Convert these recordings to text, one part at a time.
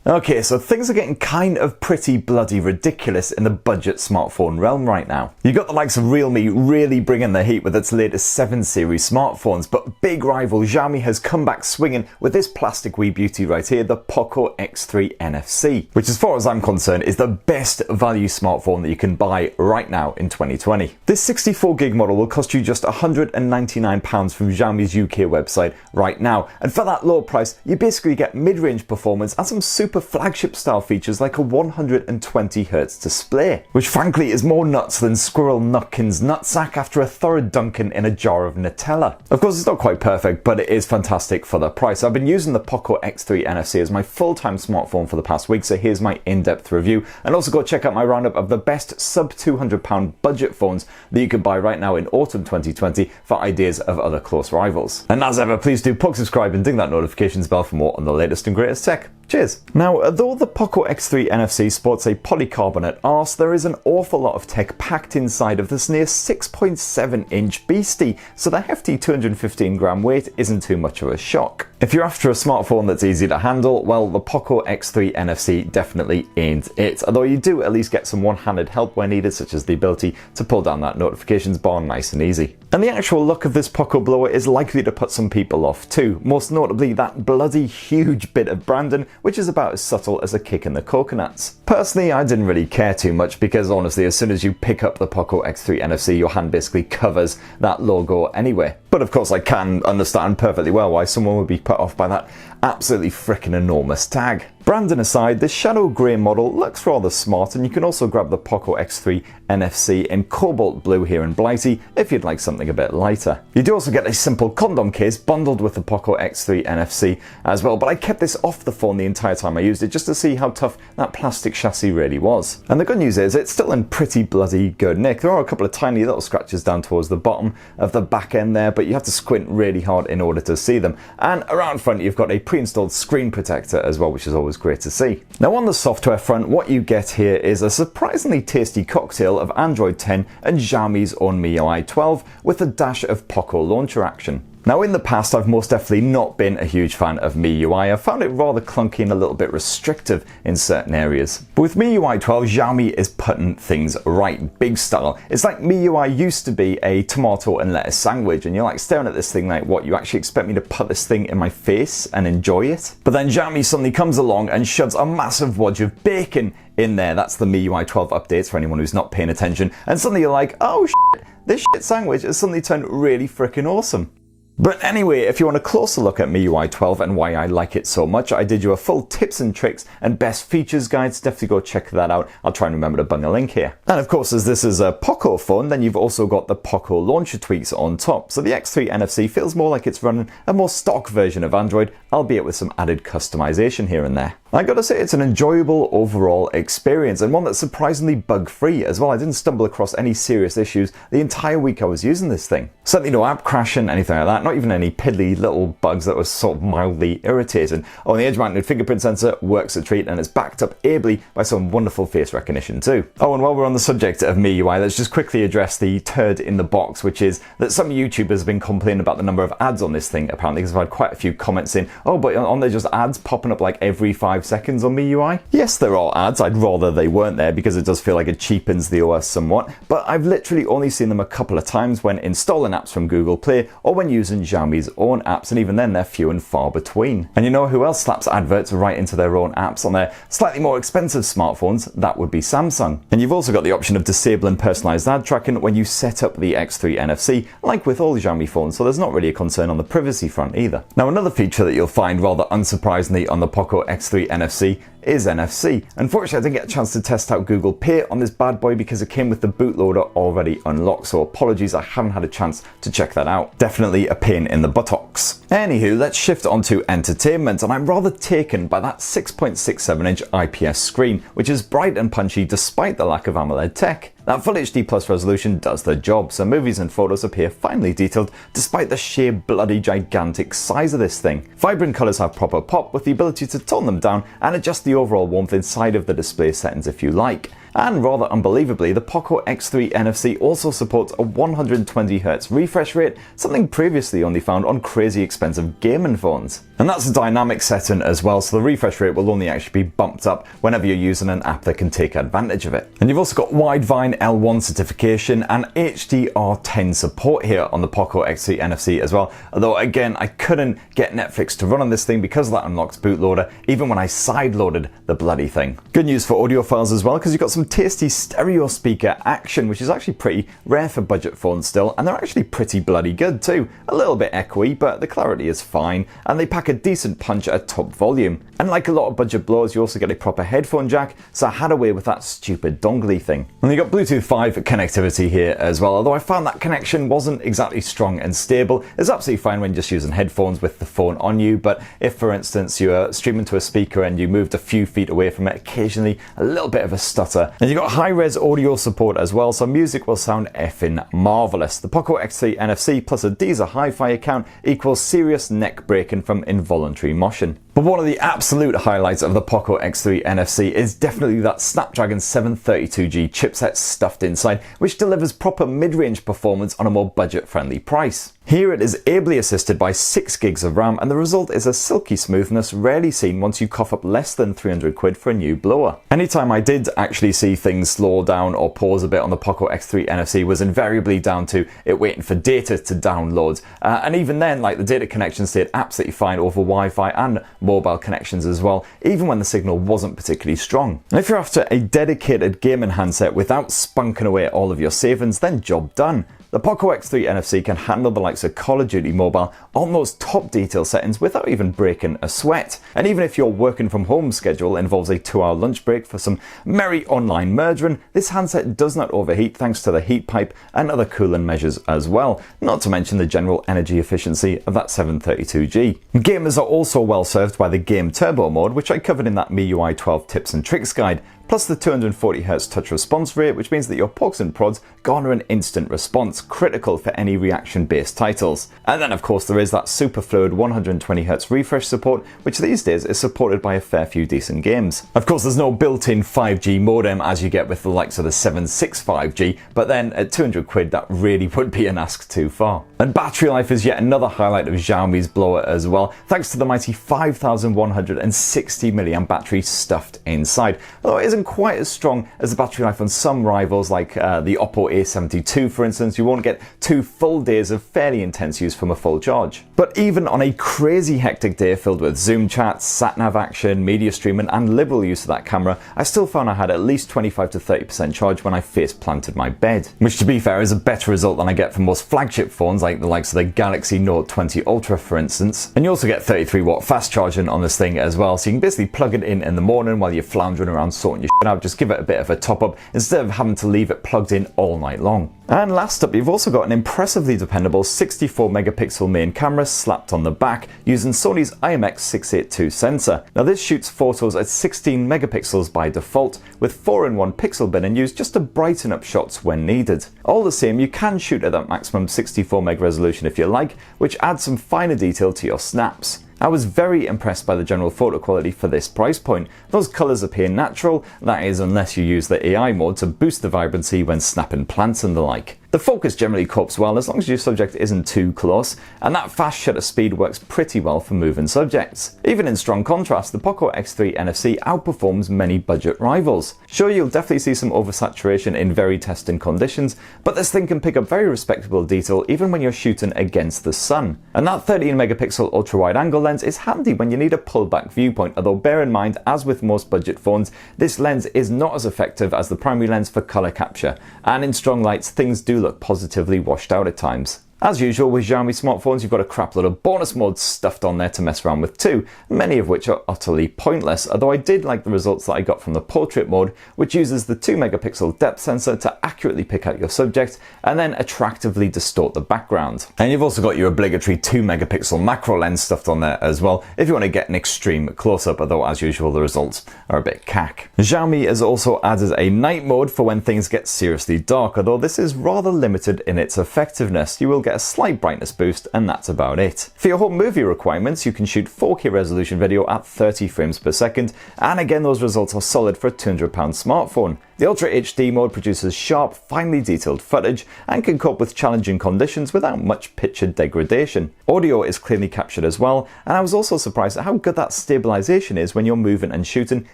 Okay, so things are getting kind of pretty bloody ridiculous in the budget smartphone realm right now. You've got the likes of Realme really bringing the heat with its latest 7 series smartphones, but big rival Xiaomi has come back swinging with this plastic wee beauty right here, the Poco X3 NFC, which as far as I'm concerned is the best value smartphone that you can buy right now in 2020. This 64GB model will cost you just £199 from Xiaomi's UK website right now, and for that low price you basically get mid-range performance and some super flagship style features like a 120Hz display, which frankly is more nuts than Squirrel Nutkin's nutsack after a thorough dunking in a jar of Nutella. Of course it's not quite perfect, but it is fantastic for the price. I've been using the Poco X3 NFC as my full-time smartphone for the past week, so here's my in-depth review, and also go check out my roundup of the best sub £200 budget phones that you can buy right now in autumn 2020 for ideas of other close rivals. And as ever, please do subscribe and ding that notifications bell for more on the latest and greatest tech. Cheers! Now, although the Poco X3 NFC sports a polycarbonate arse, there is an awful lot of tech packed inside of this near 6.7-inch beastie, so the hefty 215g weight isn't too much of a shock. If you're after a smartphone that's easy to handle, well, the Poco X3 NFC definitely ain't it, although you do at least get some one-handed help where needed, such as the ability to pull down that notifications bar nice and easy. And the actual look of this Poco blower is likely to put some people off too, most notably that bloody huge bit of branding, which is about as subtle as a kick in the coconuts. Personally, I didn't really care too much because honestly, as soon as you pick up the Poco X3 NFC, your hand basically covers that logo anyway. But of course I can understand perfectly well why someone would be put off by that absolutely frickin' enormous tag. Branding aside, this shadow grey model looks rather smart, and you can also grab the Poco X3 NFC in cobalt blue here in Blighty if you'd like something a bit lighter. You do also get a simple condom case bundled with the Poco X3 NFC as well, but I kept this off the phone the entire time I used it just to see how tough that plastic chassis really was. And the good news is it's still in pretty bloody good nick. There are a couple of tiny little scratches down towards the bottom of the back end there, but you have to squint really hard in order to see them. And around front you've got a pre-installed screen protector as well, which is always great to see. Now on the software front, what you get here is a surprisingly tasty cocktail of Android 10 and Xiaomi's own MiUI 12 with a dash of Poco Launcher action. Now in the past I've most definitely not been a huge fan of MiUI. I found it rather clunky and a little bit restrictive in certain areas. But with MiUI 12, Xiaomi is putting things right, big style. It's like MiUI used to be a tomato and lettuce sandwich, and you're like staring at this thing like, what, you actually expect me to put this thing in my face and enjoy it? But then Xiaomi suddenly comes along and shoves a massive wodge of bacon in there. That's the MiUI 12 updates for anyone who's not paying attention. And suddenly you're like, oh shit, this shit sandwich has suddenly turned really frickin' awesome. But anyway, if you want a closer look at MiUI 12 and why I like it so much, I did you a full tips and tricks and best features guide, so definitely go check that out. I'll try and remember to bung a link here. And of course, as this is a Poco phone, then you've also got the Poco Launcher tweaks on top. So the X3 NFC feels more like it's running a more stock version of Android, albeit with some added customization here and there. I gotta say, it's an enjoyable overall experience and one that's surprisingly bug-free as well. I didn't stumble across any serious issues the entire week I was using this thing. Certainly no app crashing, anything like that, not even any piddly little bugs that was sort of mildly irritating. Oh, and the edge-mounted fingerprint sensor works a treat, and it's backed up ably by some wonderful face recognition too. Oh, and while we're on the subject of MiUI, let's just quickly address the turd in the box, which is that some YouTubers have been complaining about the number of ads on this thing, apparently, because I've had quite a few comments saying, oh, but aren't there just ads popping up like every 5 seconds on MiUI? Yes, there are ads. I'd rather they weren't there because it does feel like it cheapens the OS somewhat, but I've literally only seen them a couple of times when installing apps from Google Play or when using Xiaomi's own apps, and even then they're few and far between. And you know who else slaps adverts right into their own apps on their slightly more expensive smartphones? That would be Samsung. And you've also got the option of disabling personalized ad tracking when you set up the X3 NFC, like with all Xiaomi phones, so there's not really a concern on the privacy front either. Now another feature that you'll find rather unsurprisingly on the Poco X3 NFC is NFC. Unfortunately, I didn't get a chance to test out Google Pay on this bad boy because it came with the bootloader already unlocked, so apologies, I haven't had a chance to check that out. Definitely a pain in the buttocks. Anywho, let's shift on to entertainment, and I'm rather taken by that 6.67-inch IPS screen, which is bright and punchy despite the lack of AMOLED tech. That Full HD Plus resolution does the job, so movies and photos appear finely detailed despite the sheer bloody gigantic size of this thing. Vibrant colours have proper pop with the ability to tone them down and adjust the overall warmth inside of the display settings if you like. And rather unbelievably, the Poco X3 NFC also supports a 120Hz refresh rate, something previously only found on crazy expensive gaming phones. And that's a dynamic setting as well, so the refresh rate will only actually be bumped up whenever you're using an app that can take advantage of it. And you've also got Widevine L1 certification and HDR10 support here on the Poco X3 NFC as well, although again I couldn't get Netflix to run on this thing because of that unlocked bootloader, even when I sideloaded the bloody thing. Good news for audiophiles as well, because you've got some tasty stereo speaker action, which is actually pretty rare for budget phones still, and they're actually pretty bloody good too. A little bit echoey, but the clarity is fine, and they pack a decent punch at top volume. And like a lot of budget blowers, you also get a proper headphone jack, so I had away with that stupid dongly thing. And you got Bluetooth 5 connectivity here as well, although I found that connection wasn't exactly strong and stable. It's absolutely fine when you're just using headphones with the phone on you, but if for instance you're streaming to a speaker and you moved a few feet away from it, occasionally a little bit of a stutter. And you got high-res audio support as well, so music will sound effing marvelous. The Poco X3 NFC plus a Deezer hi-fi account equals serious neck breaking from involuntary motion. But one of the absolute highlights of the Poco X3 NFC is definitely that Snapdragon 732G chipset stuffed inside, which delivers proper mid-range performance on a more budget-friendly price. Here it is ably assisted by 6 gigs of RAM, and the result is a silky smoothness rarely seen once you cough up less than 300 quid for a new blower. Anytime I did actually see things slow down or pause a bit on the Poco X3 NFC was invariably down to it waiting for data to download. And even then, like, the data connection stayed absolutely fine over Wi-Fi and mobile connections as well, even when the signal wasn't particularly strong. And if you're after a dedicated gaming handset without spunking away all of your savings, then job done. The Poco X3 NFC can handle the likes of Call of Duty Mobile on those top detail settings without even breaking a sweat. And even if your working from home schedule involves a 2-hour lunch break for some merry online murdering, this handset does not overheat thanks to the heat pipe and other cooling measures as well, not to mention the general energy efficiency of that 732G. Gamers are also well served by the Game Turbo mode, which I covered in that MiUI 12 tips and tricks guide, plus the 240Hz touch response rate, which means that your pokes and prods garner an instant response, critical for any reaction-based titles. And then of course there is that super fluid 120Hz refresh support, which these days is supported by a fair few decent games. Of course there's no built-in 5G modem as you get with the likes of the 765G, but then at 200 quid that really would be an ask too far. And battery life is yet another highlight of Xiaomi's blower as well, thanks to the mighty 5160 mAh battery stuffed inside, although it isn't quite as strong as the battery life on some rivals like the Oppo A72 for instance. You won't get 2 full days of fairly intense use from a full charge. But even on a crazy hectic day filled with Zoom chats, sat-nav action, media streaming and liberal use of that camera, I still found I had at least 25 to 30% charge when I face planted my bed, which to be fair is a better result than I get from most flagship phones like the likes of the Galaxy Note 20 Ultra for instance. And you also get 33-watt fast charging on this thing as well, so you can basically plug it in the morning while you're floundering around sorting your shit out, just give it a bit of a top up instead of having to leave it plugged in all night long. And last up, you've also got an impressively dependable 64 megapixel main camera slapped on the back using Sony's IMX682 sensor. Now this shoots photos at 16 megapixels by default, with 4-in-1 pixel bin and used just to brighten up shots when needed. All the same, you can shoot at that maximum 64 meg resolution if you like, which adds some finer detail to your snaps. I was very impressed by the general photo quality for this price point. Those colours appear natural, that is unless you use the AI mode to boost the vibrancy when snapping plants and the like. The focus generally copes well as long as your subject isn't too close, and that fast shutter speed works pretty well for moving subjects. Even in strong contrast, the Poco X3 NFC outperforms many budget rivals. Sure, you'll definitely see some oversaturation in very testing conditions, but this thing can pick up very respectable detail even when you're shooting against the sun. And that 13 megapixel ultra-wide angle lens is handy when you need a pullback viewpoint, although bear in mind, as with most budget phones, this lens is not as effective as the primary lens for colour capture, and in strong lights things do look positively washed out at times. As usual with Xiaomi smartphones, you've got a crap load of bonus modes stuffed on there to mess around with too, many of which are utterly pointless, although I did like the results that I got from the portrait mode, which uses the 2 megapixel depth sensor to accurately pick out your subject and then attractively distort the background. And you've also got your obligatory 2 megapixel macro lens stuffed on there as well if you want to get an extreme close-up, although as usual the results are a bit cack. Xiaomi has also added a night mode for when things get seriously dark, although this is rather limited in its effectiveness. You will get get a slight brightness boost, and that's about it. For your home movie requirements, you can shoot 4K resolution video at 30 frames per second, and again those results are solid for a £200 smartphone. The Ultra HD mode produces sharp, finely detailed footage and can cope with challenging conditions without much picture degradation. Audio is clearly captured as well, and I was also surprised at how good that stabilization is when you're moving and shooting,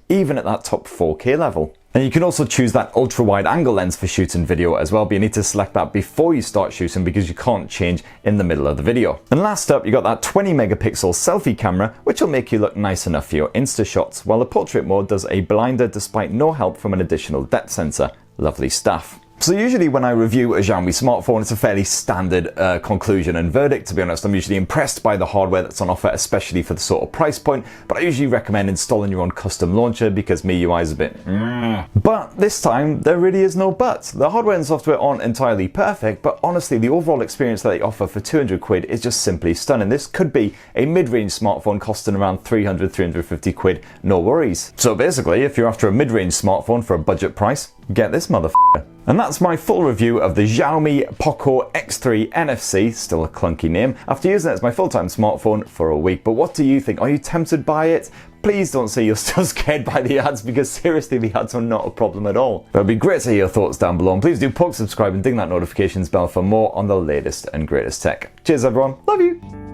even at that top 4K level. And you can also choose that ultra wide angle lens for shooting video as well, but you need to select that before you start shooting because you can't change in the middle of the video. And last up, you got that 20 megapixel selfie camera, which will make you look nice enough for your Insta shots, while the portrait mode does a blinder despite no help from an additional depth sensor. Lovely stuff. So usually when I review a Xiaomi smartphone, it's a fairly standard conclusion and verdict. To be honest, I'm usually impressed by the hardware that's on offer, especially for the sort of price point, but I usually recommend installing your own custom launcher because MiUI is a bit But this time, there really is no but. The hardware and software aren't entirely perfect, but honestly, the overall experience that they offer for 200 quid is just simply stunning. This could be a mid-range smartphone costing around 300, 350 quid, no worries. So basically, if you're after a mid-range smartphone for a budget price, get this motherfucker. And that's my full review of the Xiaomi Poco X3 NFC, still a clunky name, after using it as my full-time smartphone for a week. But what do you think? Are you tempted by it? Please don't say you're still scared by the ads, because seriously, the ads are not a problem at all. But it'd be great to hear your thoughts down below, and please do subscribe and ding that notifications bell for more on the latest and greatest tech. Cheers everyone, love you!